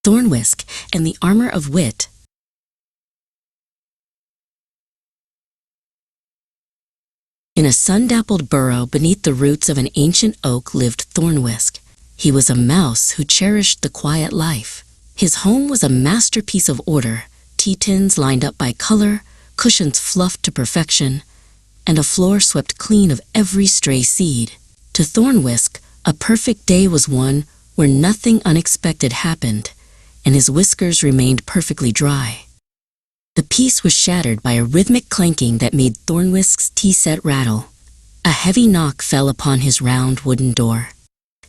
Thornwhisk and the Armor of Wit. In a sun-dappled burrow beneath the roots of an ancient oak lived Thornwhisk. He was a mouse who cherished the quiet life. His home was a masterpiece of order, tea tins lined up by color, cushions fluffed to perfection, and a floor swept clean of every stray seed. To Thornwhisk, a perfect day was one where nothing unexpected happened, and his whiskers remained perfectly dry. The peace was shattered by a rhythmic clanking that made Thornwhisk's tea set rattle. A heavy knock fell upon his round wooden door.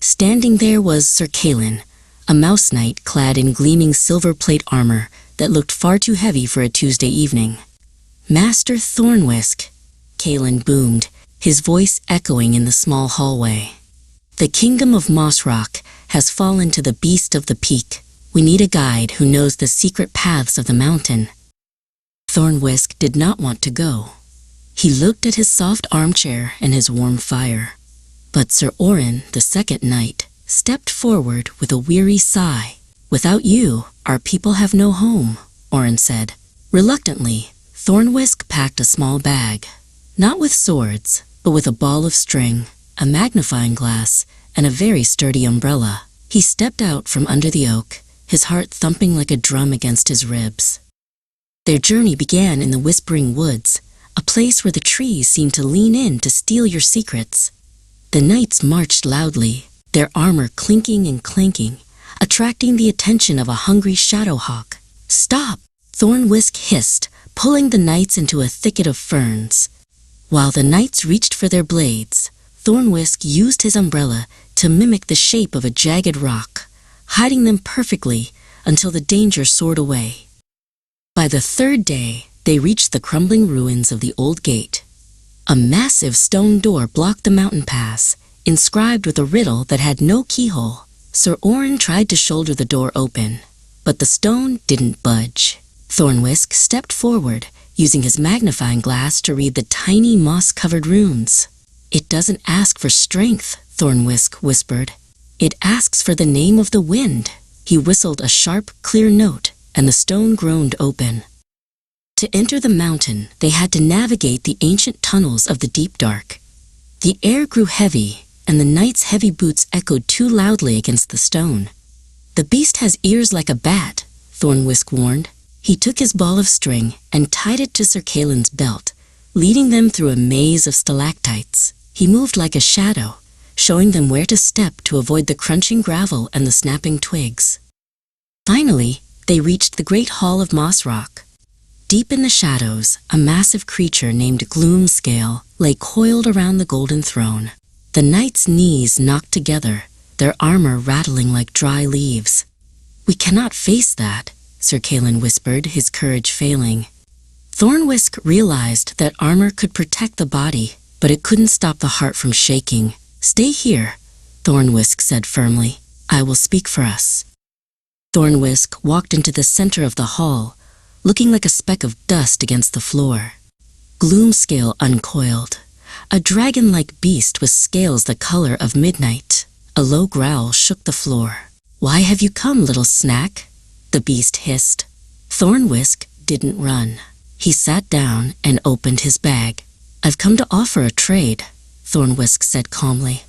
Standing there was Sir Calin, a mouse knight clad in gleaming silver plate armor that looked far too heavy for a Tuesday evening. "Master Thornwhisk," Calin boomed, his voice echoing in the small hallway. "The kingdom of Moss Rock has fallen to the beast of the peak. We need a guide who knows the secret paths of the mountain." Thornwhisk did not want to go. He looked at his soft armchair and his warm fire. But Sir Orin, the second knight, stepped forward with a weary sigh. "Without you, our people have no home," Orin said. Reluctantly, Thornwhisk packed a small bag, not with swords, but with a ball of string, a magnifying glass, and a very sturdy umbrella. He stepped out from under the oak, his heart thumping like a drum against his ribs. Their journey began in the Whispering Woods, a place where the trees seemed to lean in to steal your secrets. The knights marched loudly, their armor clinking and clanking, attracting the attention of a hungry shadowhawk. "Stop!" Thornwhisk hissed, pulling the knights into a thicket of ferns. While the knights reached for their blades, Thornwhisk used his umbrella to mimic the shape of a jagged rock, hiding them perfectly until the danger soared away. By the third day, they reached the crumbling ruins of the old gate. A massive stone door blocked the mountain pass, inscribed with a riddle that had no keyhole. Sir Orin tried to shoulder the door open, but the stone didn't budge. Thornwhisk stepped forward, using his magnifying glass to read the tiny moss-covered runes. "It doesn't ask for strength," Thornwhisk whispered. "It asks for the name of the wind." He whistled a sharp, clear note, and the stone groaned open. To enter the mountain, they had to navigate the ancient tunnels of the deep dark. The air grew heavy, and the knights' heavy boots echoed too loudly against the stone. "The beast has ears like a bat," Thornwhisk warned. He took his ball of string and tied it to Sir Calin's belt, leading them through a maze of stalactites. He moved like a shadow, showing them where to step to avoid the crunching gravel and the snapping twigs. Finally, they reached the great hall of Moss Rock. Deep in the shadows, a massive creature named Gloomscale lay coiled around the golden throne. The knights' knees knocked together, their armor rattling like dry leaves. "We cannot face that," Sir Calin whispered, his courage failing. Thornwhisk realized that armor could protect the body, but it couldn't stop the heart from shaking. "Stay here," Thornwhisk said firmly. "I will speak for us." Thornwhisk walked into the center of the hall, looking like a speck of dust against the floor. Gloomscale uncoiled, a dragon-like beast with scales the color of midnight. A low growl shook the floor. "Why have you come, little snack?" the beast hissed. Thornwhisk didn't run. He sat down and opened his bag. "I've come to offer a trade," Thornwhisk said calmly.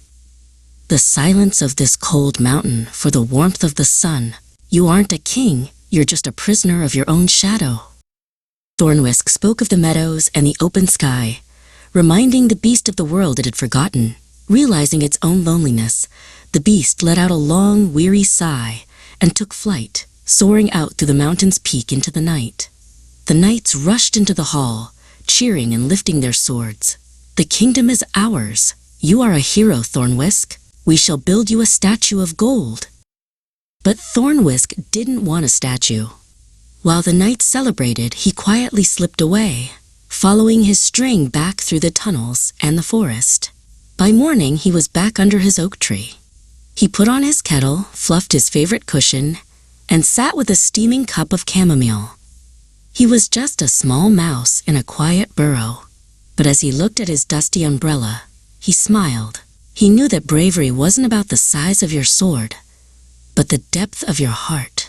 "The silence of this cold mountain for the warmth of the sun. You aren't a king, you're just a prisoner of your own shadow." Thornwhisk spoke of the meadows and the open sky, reminding the beast of the world it had forgotten. Realizing its own loneliness, the beast let out a long, weary sigh and took flight, soaring out through the mountain's peak into the night. The knights rushed into the hall, cheering and lifting their swords. "The kingdom is ours. You are a hero, Thornwhisk. We shall build you a statue of gold." But Thornwhisk didn't want a statue. While the knights celebrated, he quietly slipped away, following his string back through the tunnels and the forest. By morning, he was back under his oak tree. He put on his kettle, fluffed his favorite cushion, and sat with a steaming cup of chamomile. He was just a small mouse in a quiet burrow, but as he looked at his dusty umbrella, he smiled. He knew that bravery wasn't about the size of your sword, but the depth of your heart.